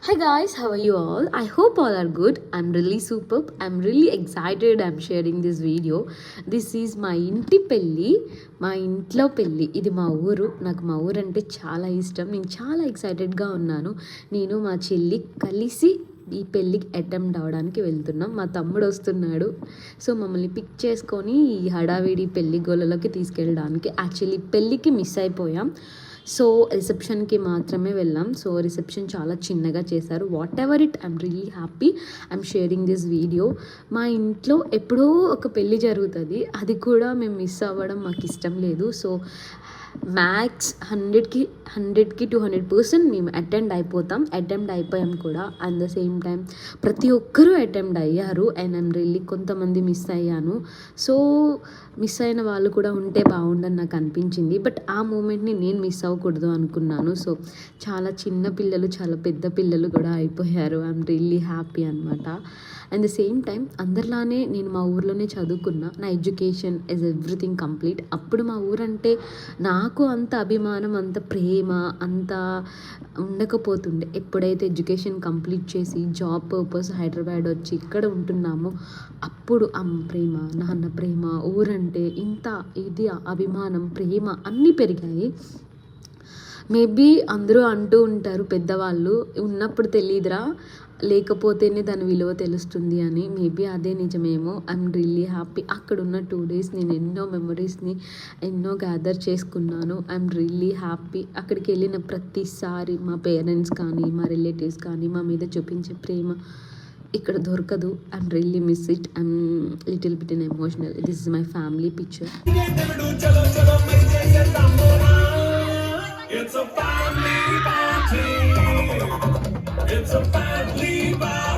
Hi guys, how are you all? I hope all are good. I'm really superb. I'm really excited. I'm sharing this video. This is my ఇంటి పెళ్ళి, మా ఇంట్లో పెళ్ళి. ఇది మా ఊరు. నాకు మా ఊరు అంటే చాలా ఇష్టం. నేను చాలా ఎక్సైటెడ్గా ఉన్నాను. నేను మా చెల్లి కలిసి ఈ పెళ్ళికి అటెంప్ట్ అవ్వడానికి వెళ్తున్నాం. మా తమ్ముడు వస్తున్నాడు. సో మమ్మల్ని పిక్ చేసుకొని ఈ హడావిడి పెళ్ళి గోళ్ళలోకి తీసుకెళ్ళడానికి. యాక్చువల్లీ పెళ్ళికి మిస్ అయిపోయాం. సో రిసెప్షన్కి మాత్రమే వెళ్ళాం. సో రిసెప్షన్ చాలా చిన్నగా చేశారు. What ever it, I'm really happy. I'm sharing this video. మా ఇంట్లో ఎప్పుడో ఒక పెళ్ళి జరుగుతుంది, అది కూడా మేము మిస్ అవ్వడం మాకు ఇష్టం లేదు. సో మ్యాక్స్ 100కి 200% మేము అటెంప్ట్ అయిపోయాం కూడా. అట్ ద సేమ్ టైం ప్రతి ఒక్కరూ అటెంప్ట్ అయ్యారు. అండ్ ఐమ్ రియల్లీ కొంతమంది మిస్ అయ్యాను. సో మిస్ అయిన వాళ్ళు కూడా ఉంటే బాగుండని నాకు అనిపించింది. బట్ ఆ మూమెంట్ని నేను మిస్ అవ్వకూడదు అనుకున్నాను. సో చాలా చిన్న పిల్లలు, చాలా పెద్ద పిల్లలు కూడా అయిపోయారు. ఐఎమ్ రియల్లీ హ్యాపీ అనమాట. అట్ ద సేమ్ టైం అందరిలానే నేను మా ఊర్లోనే చదువుకున్నా. నా ఎడ్యుకేషన్ ఇస్ ఎవ్రీథింగ్ కంప్లీట్. అప్పుడు మా ఊరంటే నాకు అంత అభిమానం, అంత ప్రేమ అంత ఉండకపోతుండే. ఎప్పుడైతే ఎడ్యుకేషన్ కంప్లీట్ చేసి జాబ్ పర్పస్ హైదరాబాద్ వచ్చి ఇక్కడ ఉంటున్నామో అప్పుడు అమ్మ ప్రేమ, నాన్న ప్రేమ, ఊరంటే ఇంత ఇది అభిమానం, ప్రేమ అన్నీ పెరిగాయి. మేబీ అందరూ అంటూ ఉంటారు పెద్దవాళ్ళు, ఉన్నప్పుడు తెలియదురా, లేకపోతేనే దాని విలువ తెలుస్తుంది అని. మేబీ అదే నిజమేమో. I'm really happy. అక్కడ ఉన్న 2 days నేను ఎన్నో మెమరీస్ని గ్యాదర్ చేసుకున్నాను. I'm really happy. అక్కడికి వెళ్ళిన ప్రతిసారి మా పేరెంట్స్ కానీ, మా రిలేటివ్స్ కానీ మా మీద చూపించే ప్రేమ ఇక్కడ దొరకదు. I'm really miss it. I'm little bit emotional. This is my family picture. It's a family party. It's a family party.